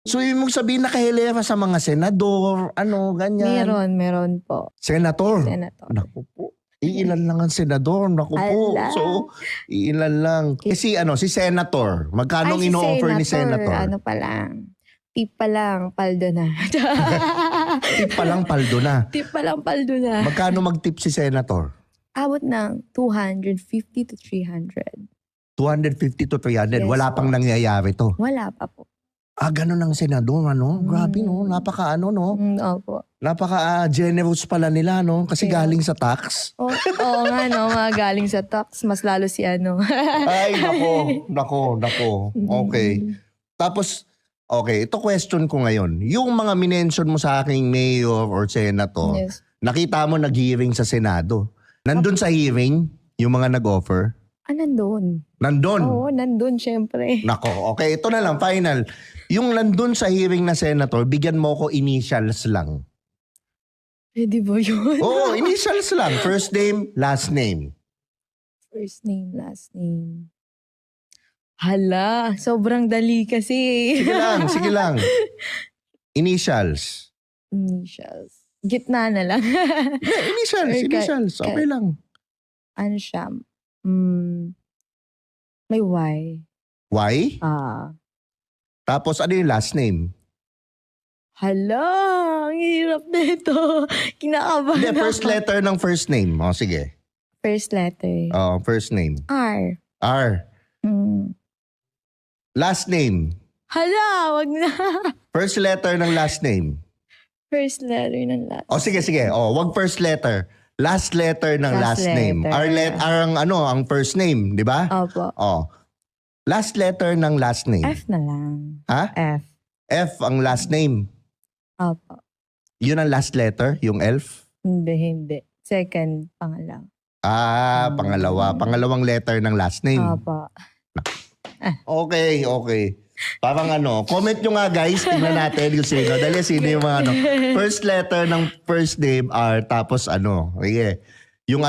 So, yung mong sabihin nakahilera sa mga senador, ano, ganyan. Meron po. Senator. Senator. Naku po. Iilan lang ang senador. Naku po. Ala. So, iilan lang. Si Senator. Magkano Ay, si in-offer ni Senator? Ano pa lang. Tip pa lang, paldo na. Tip pa lang, paldo na. Tip pa lang, paldo na. Magkano mag-tip si Senator? Abot ng 250 to 300. 250 to 300. Yes, Wala pang po. nangyayari to. Wala pa po. Ganun ang senador, ano? Grabe, no? Napaka, no? Opo. Napaka-generous pala nila, no? Kasi Yeah. galing sa tax. Oo nga, no? Mga galing sa tax. Mas lalo si ano. Ay, nako. Okay. Tapos, okay, ito question ko ngayon. Yung mga minention mo sa aking mayor or senator, Yes. nakita mo nag-hearing sa Senado. Nandun sa hearing, yung mga nag-offer? Nandun. Nandun? Oo, nandun, syempre. Nako, okay. Ito na lang, final. Yung nandun sa hearing na senator, bigyan mo ko initials lang. Pwede ba yun? Oo, initials lang. First name, last name. First name, last name. Hala, sobrang dali kasi. Sige lang. Initials. Initials. Gitna na lang. Initials. Okay lang. Ano siya? May Y. Y? Tapos ano yung last name? Hala, ang hirap na ito. Kinakabahan Hindi, ako. first letter ng first name. O, sige. First letter. First name. R. R. Last name. Hala, wag na. First letter ng last name. First letter ng last. O, sige. Wag first letter. Last letter ng last name. letter. R ang first name, di ba? Opo. Last letter ng last name. F na lang. Ha? F. F ang last name. Opo. Yun ang last letter, yung elf? Hindi. Second, pangalaw. Pangalawa. Pangalawang letter ng last name. Opo. Okay. Parang comment nyo nga guys, tingnan natin yung sino. Dali sino yung mga first letter ng first name R, tapos sige. Yung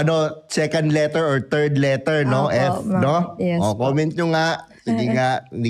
second letter or third letter, no? Opo, F, no? Yes, po. Comment nyo nga. Sige nga, hindi ko